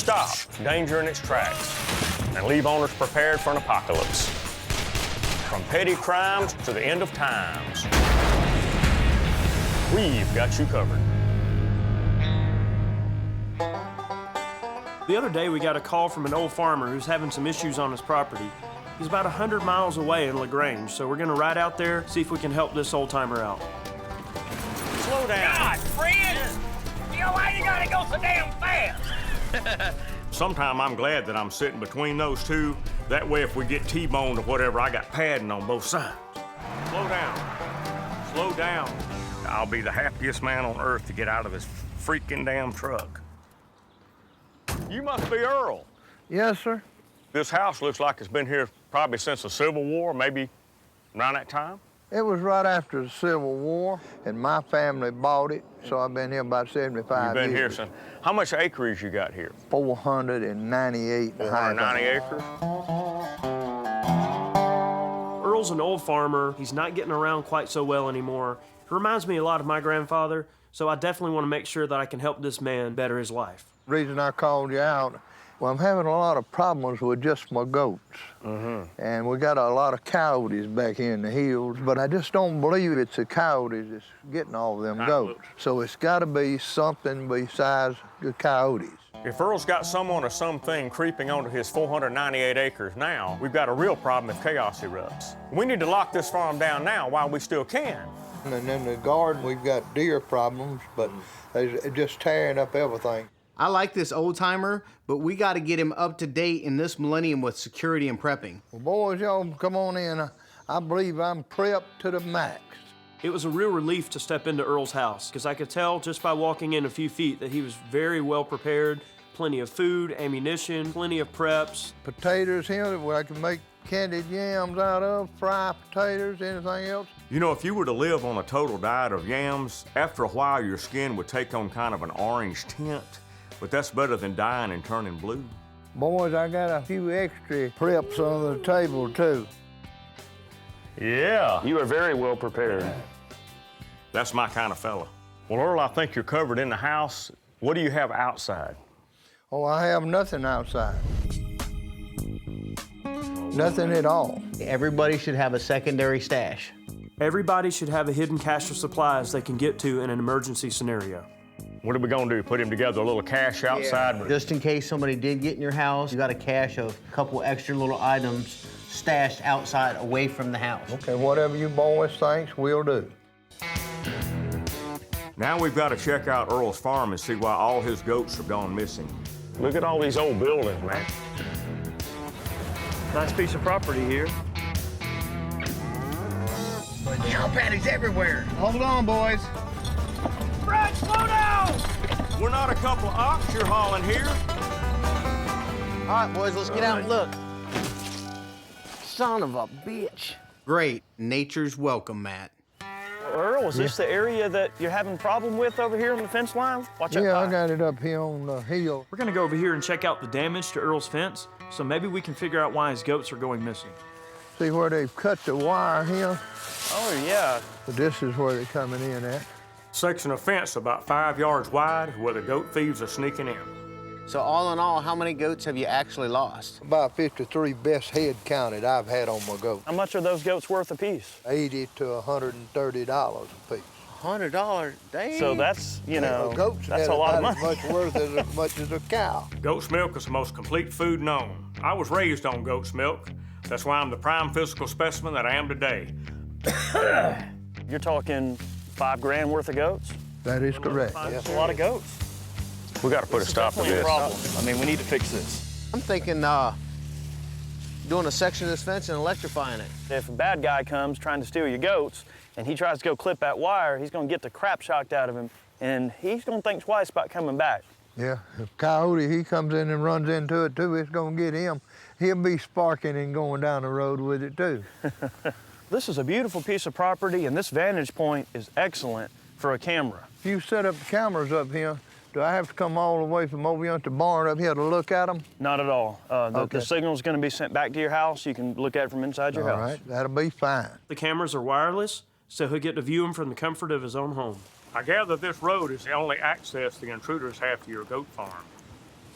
stop danger in its tracks and leave owners prepared for an apocalypse. From petty crimes to the end of times, we've got you covered. The other day, we got a call from an old farmer who's having some issues on his property. He's about 100 miles away in LaGrange, so we're gonna ride out there, see if we can help this old timer out. Slow down. God, friends! You know why you gotta go so damn fast? Sometime I'm glad that I'm sitting between those two. That way, if we get T-boned or whatever, I got padding on both sides. Slow down. Slow down. I'll be the happiest man on earth to get out of this freaking damn truck. You must be Earl. Yes, sir. This house looks like it's been here probably since the Civil War, maybe around that time. It was right after the Civil War, and my family bought it, so I've been here about 75 You've been years. here since. How much acreage you got here? 498. 490 acres? Earl's an old farmer. He's not getting around quite so well anymore. He reminds me a lot of my grandfather, so I definitely want to make sure that I can help this man better his life. The reason I called you out, well, I'm having a lot of problems with just my goats. And we got a lot of coyotes back here in the hills, but I just don't believe it's the coyotes that's getting all of them goats. So it's got to be something besides the coyotes. If Earl's got someone or something creeping onto his 498 acres now, we've got a real problem if chaos erupts. We need to lock this farm down now while we still can. And in the garden, we've got deer problems, but they're just tearing up everything. I like this old timer, but we got to get him up to date in this millennium with security and prepping. Well, boys, y'all come on in. I believe I'm prepped to the max. It was a real relief to step into Earl's house, because I could tell just by walking in a few feet that he was very well prepared, plenty of food, ammunition, plenty of preps. Potatoes here that I can make candied yams out of, fry potatoes, anything else. You know, if you were to live on a total diet of yams, after a while your skin would take on kind of an orange tint. But that's better than dying and turning blue. Boys, I got a few extra preps on the table, too. Yeah. You are very well prepared. That's my kind of fella. Well, Earl, I think you're covered in the house. What do you have outside? Oh, I have nothing outside. Nothing at all. Everybody should have a secondary stash. Everybody should have a hidden cache of supplies they can get to in an emergency scenario. What are we gonna do? Put him together a little cache outside? Just in case somebody did get in your house, you got a cache of a couple extra little items stashed outside away from the house. Okay, whatever you boys think, we'll do. Now we've got to check out Earl's farm and see why all his goats have gone missing. Look at all these old buildings, man. Nice piece of property here. Cow patties everywhere. Hold on, boys. Brad, slow down! We're not a couple of ox you're hauling here. All right, boys, let's get out and look. Son of a bitch. Great. Nature's welcome, Matt. Earl, is this the area that you're having a problem with over here on the fence line? Watch out. Yeah, I got it up here on the hill. We're gonna go over here and check out the damage to Earl's fence, so maybe we can figure out why his goats are going missing. See where they've cut the wire here? Oh, yeah. But this is where they're coming in at. Section of fence about 5 yards wide where the goat thieves are sneaking in. So all in all, how many goats have you actually lost? About 53 best head counted I've had on my goat. How much are those goats worth a piece? $80 to $130 a piece. $100? Dang. So that's, you know, goats that's had a lot of about money. as much worth as much as a cow. Goat's milk is the most complete food known. I was raised on goat's milk. That's why I'm the prime physical specimen that I am today. You're talking $5 grand worth of goats? That is correct. That's a lot of goats. We got to put a stop to Definitely a this. problem. I mean, we need to fix this. I'm thinking doing a section of this fence and electrifying it. If a bad guy comes trying to steal your goats and he tries to go clip that wire, he's going to get the crap shocked out of him, and he's going to think twice about coming back. Yeah, if Coyote, he comes in and runs into it too, it's gonna get him. He'll be sparking and going down the road with it too. This is a beautiful piece of property, and this vantage point is excellent for a camera. If you set up the cameras up here, do I have to come all the way from over here to the barn up here to look at them? Not at all. The Okay. signal's going to be sent back to your house. You can look at it from inside your All house. right, that'll be fine. The cameras are wireless, so he'll get to view them from the comfort of his own home. I gather this road is the only access the intruders have to your goat farm.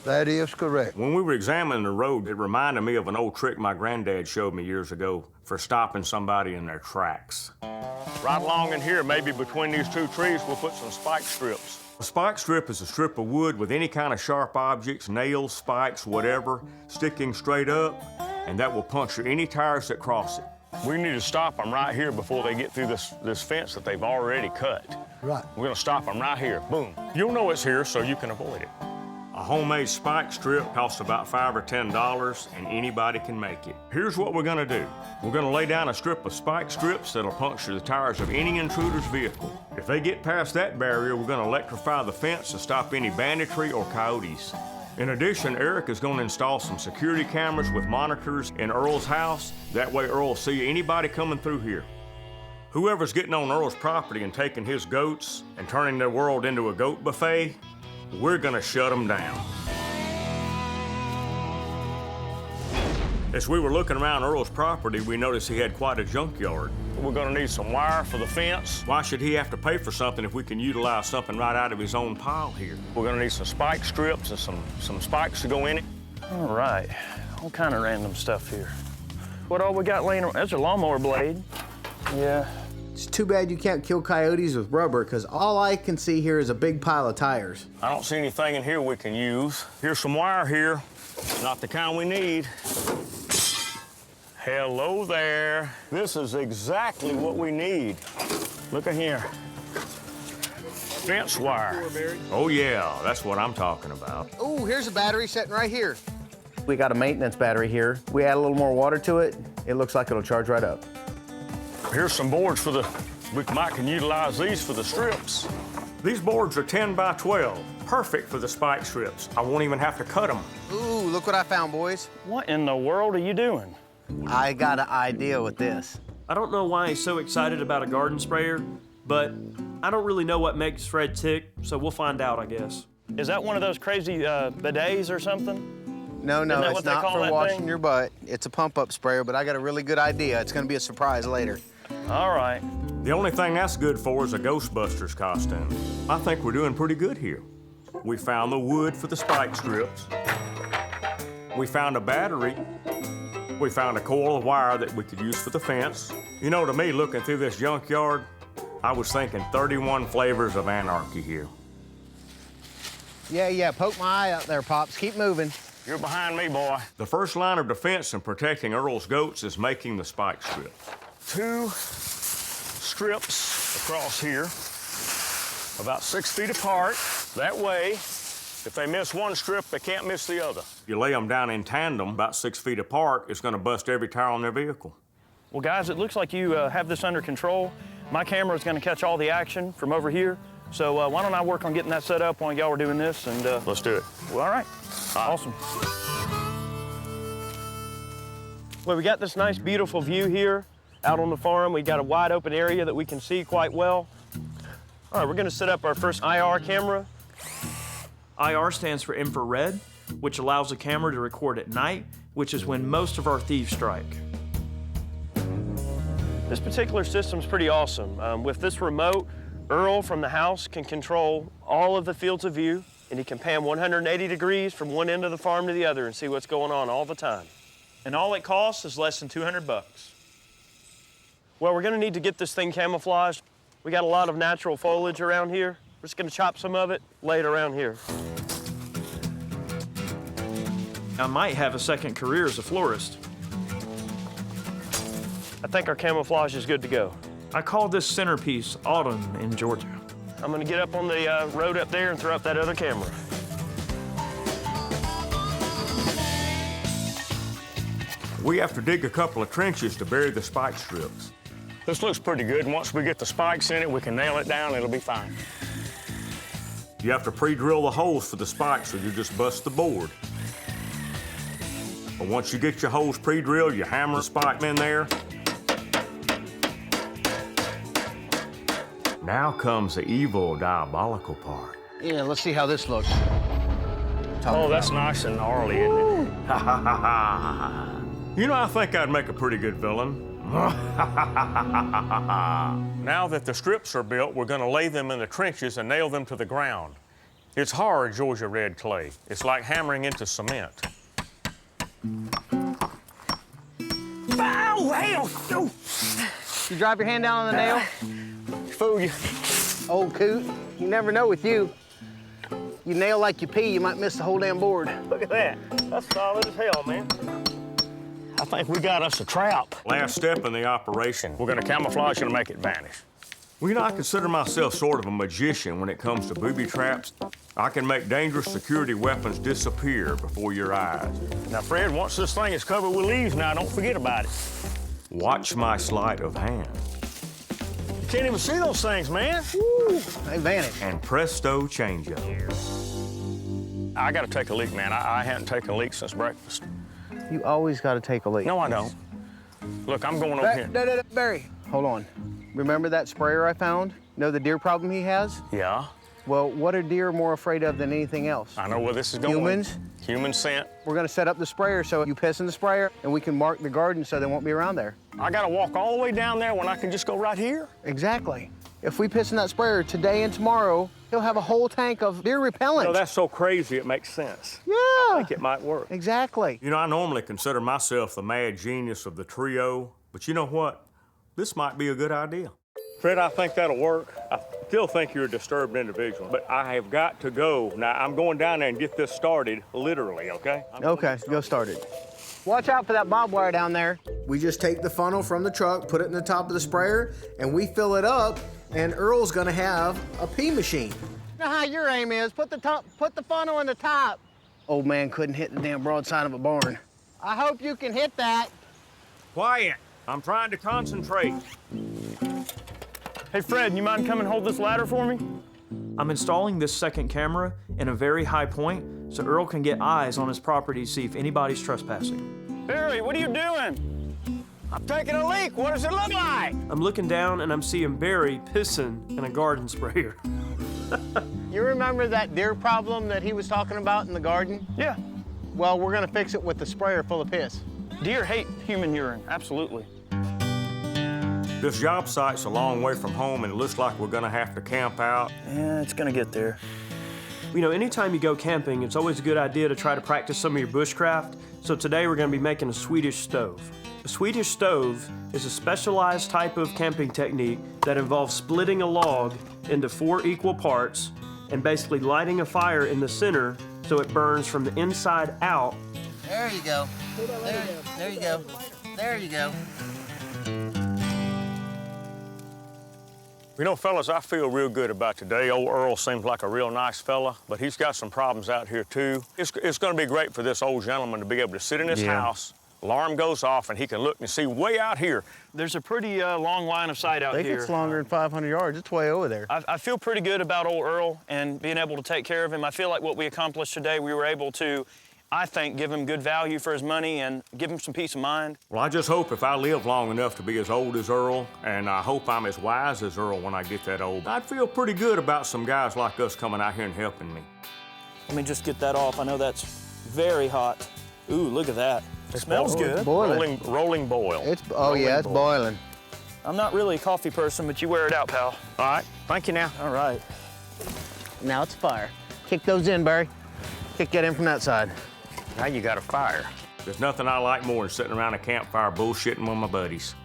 That is correct. When we were examining the road, it reminded me of an old trick my granddad showed me years ago for stopping somebody in their tracks. Right along in here, maybe between these two trees, we'll put some spike strips. A spike strip is a strip of wood with any kind of sharp objects, nails, spikes, whatever, sticking straight up, and that will puncture any tires that cross it. We need to stop them right here before they get through this fence that they've already cut. Right. We're gonna stop them right here, boom. You'll know it's here so you can avoid it. A homemade spike strip costs about $5 or $10, and anybody can make it. Here's what we're gonna do. We're gonna lay down a strip of spike strips that'll puncture the tires of any intruder's vehicle. If they get past that barrier, we're gonna electrify the fence to stop any banditry or coyotes. In addition, Eric is gonna install some security cameras with monitors in Earl's house. That way Earl will see anybody coming through here. Whoever's getting on Earl's property and taking his goats and turning their world into a goat buffet, we're gonna shut them down. As we were looking around Earl's property, we noticed he had quite a junkyard. We're gonna need some wire for the fence. Why should he have to pay for something if we can utilize something right out of his own pile here? We're gonna need some spike strips and some spikes to go in it. All right, all kind of random stuff here. What all we got laying around? That's a lawnmower blade. Yeah. It's too bad you can't kill coyotes with rubber, because all I can see here is a big pile of tires. I don't see anything in here we can use. Here's some wire here. Not the kind we need. Hello there. This is exactly what we need. Look at here. Fence wire. Oh yeah, that's what I'm talking about. Oh, here's a battery sitting right here. We got a maintenance battery here. We add a little more water to it, it looks like it'll charge right up. Here's some boards for the, we might can utilize these for the strips. These boards are 10 by 12, perfect for the spike strips. I won't even have to cut them. Ooh, look what I found, boys. What in the world are you doing? I got an idea with this. I don't know why he's so excited about a garden sprayer, but I don't really know what makes Fred tick, so we'll find out, I guess. Is that one of those crazy bidets or something? No, Isn't that it's what they not call for that washing thing? your butt. It's a pump-up sprayer, but I got a really good idea. It's gonna be a surprise later. All right. The only thing that's good for is a Ghostbusters costume. I think we're doing pretty good here. We found the wood for the spike strips. We found a battery. We found a coil of wire that we could use for the fence. You know, to me, looking through this junkyard, I was thinking 31 flavors of anarchy here. Yeah, poke my eye out there, Pops. Keep moving. You're behind me, boy. The first line of defense in protecting Earl's goats is making the spike strip. 2 strips across here, about 6 feet apart. That way, if they miss one strip, they can't miss the other. If you lay them down in tandem, about 6 feet apart, it's gonna bust every tire on their vehicle. Well, guys, it looks like you have this under control. My camera is going to catch all the action from over here. So why don't I work on getting that set up while y'all are doing this? And Let's do it. well, all right. Awesome. Well, we got this nice, beautiful view here out on the farm. We got a wide open area that we can see quite well. All right, we're going to set up our first IR camera. IR stands for infrared, which allows the camera to record at night, which is when most of our thieves strike. This particular system's pretty awesome. With this remote, Earl from the house can control all of the fields of view, and he can pan 180 degrees from one end of the farm to the other and see what's going on all the time. And all it costs is less than 200 bucks. Well, we're gonna need to get this thing camouflaged. We got a lot of natural foliage around here. We're just gonna chop some of it, lay it around here. I might have a second career as a florist. I think our camouflage is good to go. I call this centerpiece Autumn in Georgia. I'm gonna get up on the road up there and throw up that other camera. We have to dig a couple of trenches to bury the spike strips. This looks pretty good. Once we get the spikes in it, we can nail it down, it'll be fine. You have to pre-drill the holes for the spikes, or you just bust the board. But once you get your holes pre-drilled, you hammer the spike in there. Now comes the evil, diabolical part. Yeah, let's see how this looks. Oh, that's nice and gnarly, isn't it? Ha ha ha ha. You know, I think I'd make a pretty good villain. Now that the strips are built, we're gonna lay them in the trenches and nail them to the ground. It's hard Georgia red clay. It's like hammering into cement. Oh, hell! Oh. You drop your hand down on the nail? Fool you. Old coot, you never know with you. You nail like you pee, you might miss the whole damn board. Look at that. That's solid as hell, man. I think we got us a trap. Last step in the operation. We're gonna camouflage it and make it vanish. Well, you know, I consider myself sort of a magician when it comes to booby traps. I can make dangerous security weapons disappear before your eyes. Now, Fred, once this thing is covered with leaves now, don't forget about it. Watch my sleight of hand. You can't even see those things, man. Woo, they vanish. And presto, change up. I gotta take a leak, man. I hadn't taken a leak since breakfast. You always gotta take a leak. No, I don't. Look, I'm going over here. Barry, hold on. Remember that sprayer I found? Know the deer problem he has? Yeah, Well, what are deer more afraid of than anything else? I know where this is going. Humans? Human scent. We're gonna set up the sprayer so you piss in the sprayer and we can mark the garden so they won't be around there. I gotta walk all the way down there when I can just go right here? Exactly. If we piss in that sprayer today and tomorrow, he'll have a whole tank of deer repellent. No, that's so crazy it makes sense. yeah. I think it might work. Exactly. You know, I normally consider myself the mad genius of the trio, but you know what? This might be a good idea. Fred, I think that'll work. I still think you're a disturbed individual, but I have got to go. Now, I'm going down there and get this started, literally, okay? Okay, go start it. Watch out for that barbed wire down there. We just take the funnel from the truck, put it in the top of the sprayer, and we fill it up, and Earl's gonna have a pee machine. You know how your aim is, put the funnel in the top. Old man couldn't hit the damn broadside of a barn. I hope you can hit that. Quiet. I'm trying to concentrate. Hey, Fred, you mind coming hold this ladder for me? I'm installing this second camera in a very high point so Earl can get eyes on his property to see if anybody's trespassing. Barry, what are you doing? I'm taking a leak. What does it look like? I'm looking down and I'm seeing Barry pissing in a garden sprayer. You remember that deer problem that he was talking about in the garden? Yeah. Well, we're gonna fix it with the sprayer full of piss. Deer hate human urine, absolutely. This job site's a long way from home, and it looks like we're gonna have to camp out. Yeah, it's gonna get there. You know, anytime you go camping, it's always a good idea to try to practice some of your bushcraft. So today we're gonna be making a Swedish stove. A Swedish stove is a specialized type of camping technique that involves splitting a log into 4 equal parts and basically lighting a fire in the center so it burns from the inside out. There you go. There you go. There you go. You know, fellas, I feel real good about today. Old Earl seems like a real nice fella, but he's got some problems out here, too. It's gonna be great for this old gentleman to be able to sit in his house, alarm goes off, and he can look and see way out here. There's a pretty long line of sight out I think here. it's longer than 500 yards. It's way over there. I feel pretty good about old Earl and being able to take care of him. I feel like what we accomplished today, we were able to, I think, give him good value for his money and give him some peace of mind. Well, I just hope if I live long enough to be as old as Earl, and I hope I'm as wise as Earl when I get that old, I'd feel pretty good about some guys like us coming out here and helping me. Let me just get that off. I know that's very hot. Ooh, look at that. It smells good. Boiling. Rolling boil. It's boiling. I'm not really a coffee person, but you wear it out, pal. All right, thank you now. All right. Now it's fire. Kick those in, Barry. Kick that in from that side. Now you got a fire. There's nothing I like more than sitting around a campfire bullshitting with my buddies.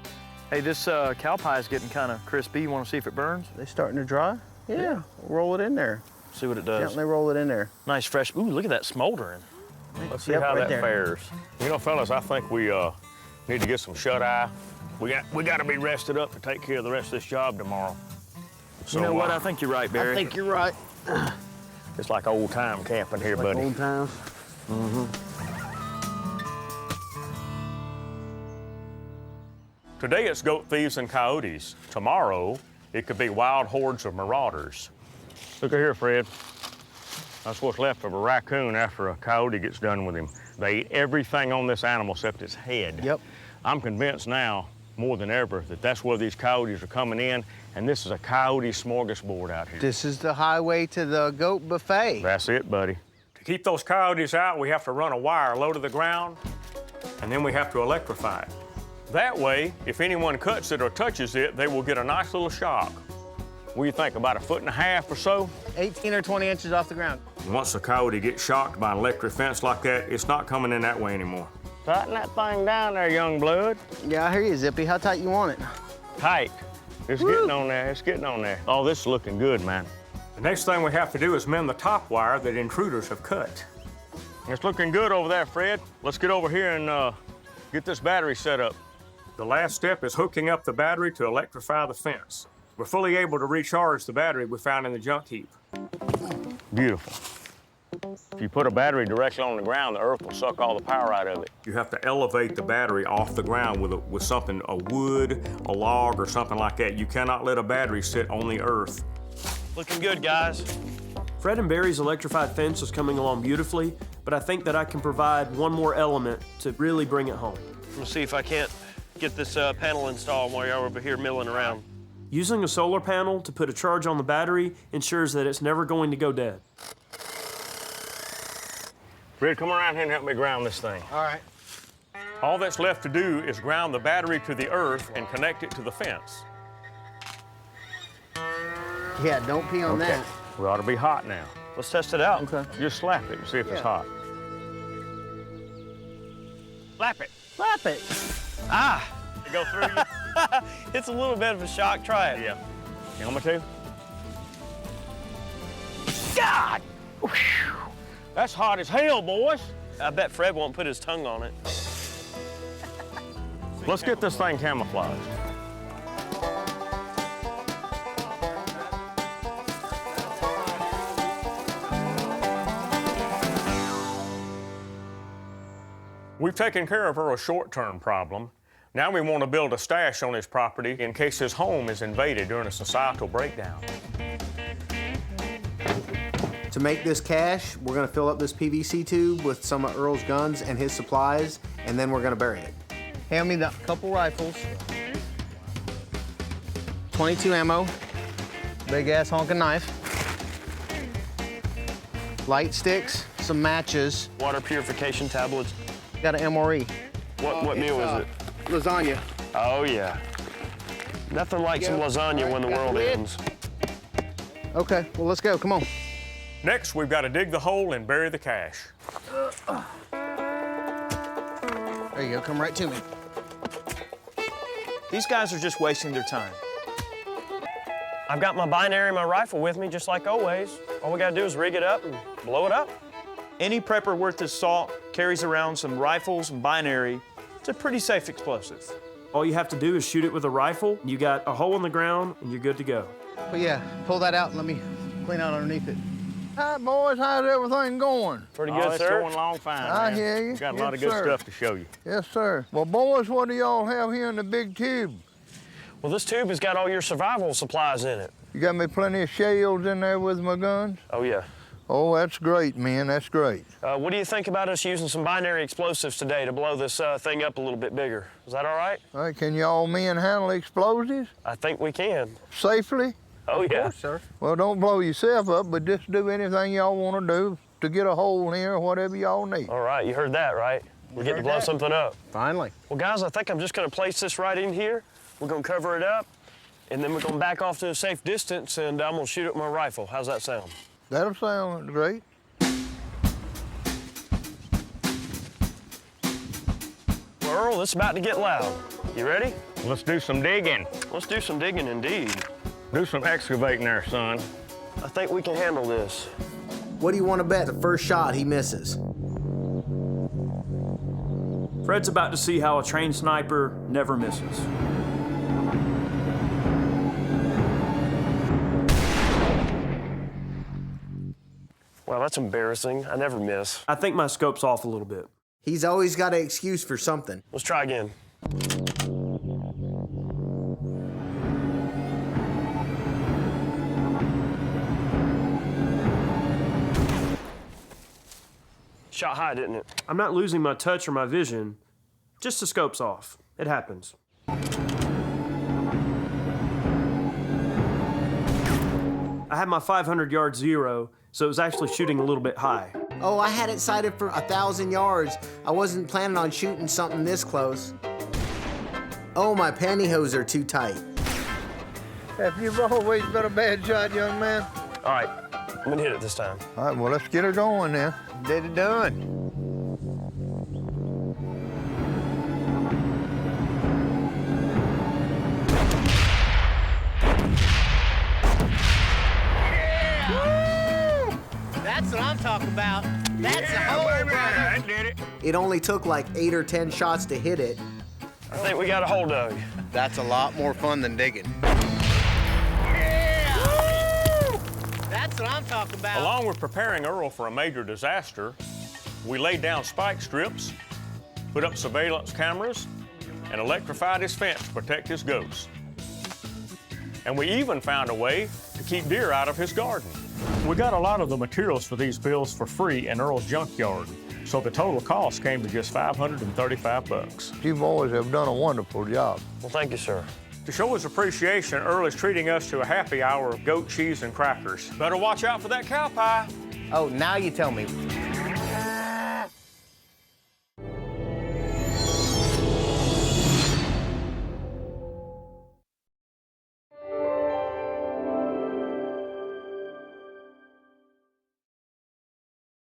Hey, this cow pie is getting kind of crispy. You want to see if it burns? They starting to dry? Yeah. Roll it in there. See what it does. Gently roll it in there. Nice fresh. Ooh, look at that smoldering. Let's see Yep, how right that there. fares. You know, fellas, I think we need to get some shut-eye. We got to be rested up to take care of the rest of this job tomorrow. So, You know what? I think you're right, Barry. I think you're right. It's like old-time camping here, buddy. Old times. Today it's goat thieves and coyotes. Tomorrow, it could be wild hordes of marauders. Look at here, Fred. That's what's left of a raccoon after a coyote gets done with him. They eat everything on this animal except its head. Yep. I'm convinced now, more than ever, that that's where these coyotes are coming in, and this is a coyote smorgasbord out here. This is the highway to the goat buffet. That's it, buddy. To keep those coyotes out, we have to run a wire low to the ground, and then we have to electrify it. That way, if anyone cuts it or touches it, they will get a nice little shock. What do you think, about 1.5 feet or so? 18 or 20 inches off the ground. Once a coyote gets shocked by an electric fence like that, it's not coming in that way anymore. Tighten that thing down there, young blood. Yeah, I hear you, Zippy. How tight you want it? Tight. It's getting on there, it's getting on there. Oh, this is looking good, man. The next thing we have to do is mend the top wire that intruders have cut. It's looking good over there, Fred. Let's get over here and get this battery set up. The last step is hooking up the battery to electrify the fence. We're fully able to recharge the battery we found in the junk heap. Beautiful. If you put a battery directly on the ground, the earth will suck all the power out of it. You have to elevate the battery off the ground with something, a wood, a log, or something like that. You cannot let a battery sit on the earth. Looking good, guys. Fred and Barry's electrified fence is coming along beautifully, but I think that I can provide one more element to really bring it home. I'm gonna see if I can't get this panel installed while you're over here milling around. Using a solar panel to put a charge on the battery ensures that it's never going to go dead. Fred, come around here and help me ground this thing. All right. All that's left to do is ground the battery to the earth and connect it to the fence. Yeah, don't pee on that. We ought to be hot now. Let's test it out. Okay. Just slap it and see if it's hot. Slap it. Slap it. Ah! It go through you? It's a little bit of a shock. Try it. Yeah. You want me to? God! That's hot as hell, boys. I bet Fred won't put his tongue on it. Let's get this thing camouflaged. We've taken care of Earl's short-term problem. Now we want to build a stash on his property in case his home is invaded during a societal breakdown. To make this cache, we're gonna fill up this PVC tube with some of Earl's guns and his supplies, and then we're gonna bury it. Hand me the couple rifles. 22 ammo. Big ass honking knife. Light sticks, some matches. Water purification tablets. Got an MRE. What meal is it? Lasagna. Oh, yeah. Nothing like some lasagna when the world ends. Okay, well, let's go. Come on. Next, we've got to dig the hole and bury the cache. There you go. Come right to me. These guys are just wasting their time. I've got my binary and my rifle with me, just like always. All we gotta do is rig it up and blow it up. Any prepper worth his salt carries around some rifles and binary. It's a pretty safe explosive. All you have to do is shoot it with a rifle. You got a hole in the ground, and you're good to go. But yeah, pull that out and let me clean out underneath it. Hi, boys. How's everything going? Pretty Oh, good, it's sir. going along fine, I man. hear you. We've got a Yes, lot of good sir. stuff to show you. Yes, sir. Well, boys, what do y'all have here in the big tube? Well, this tube has got all your survival supplies in it. You got me plenty of shells in there with my guns? Oh, yeah. Oh, that's great, man. That's great. What do you think about us using some binary explosives today to blow this thing up a little bit bigger? Is that all right? All right, can y'all men handle explosives I think we can. safely? Oh, yeah. Sir. Well, don't blow yourself up, but just do anything y'all want to do to get a hole in here or whatever y'all need. All right, you heard that, right? We get to heard blow that. something up. Finally. Well, guys, I think I'm just gonna place this right in here. We're gonna cover it up, and then we're gonna back off to a safe distance, and I'm gonna shoot it with my rifle. How's that sound? That'll sound great. Well, Earl, it's about to get loud. You ready? Let's do some digging. Let's do some digging indeed. Do some excavating there, son. I think we can handle this. What do you want to bet the first shot he misses? Fred's about to see how a trained sniper never misses. Well, that's embarrassing. I never miss. I think my scope's off a little bit. He's always got an excuse for something. Let's try again. Shot high, didn't it? I'm not losing my touch or my vision, just the scope's off. It happens. I had my 500-yard zero, so it was actually shooting a little bit high. Oh, I had it sighted for 1,000 yards. I wasn't planning on shooting something this close. Oh, my pantyhose are too tight. If you've always been a bad shot, young man. All right, I'm gonna hit it this time. All right, well, let's get her going then. Get it done. That's what I'm talking about. That's a hole, brother. That did it. It only took like 8 or 10 shots to hit it. I think we got a hole dug. That's a lot more fun than digging. That's what I'm talking about. Along with preparing Earl for a major disaster, we laid down spike strips, put up surveillance cameras, and electrified his fence to protect his goats. And we even found a way to keep deer out of his garden. We got a lot of the materials for these builds for free in Earl's Junkyard, so the total cost came to just $535. You boys have done a wonderful job. Well, thank you, sir. To show his appreciation, Earl is treating us to a happy hour of goat cheese and crackers. Better watch out for that cow pie. Oh, now you tell me.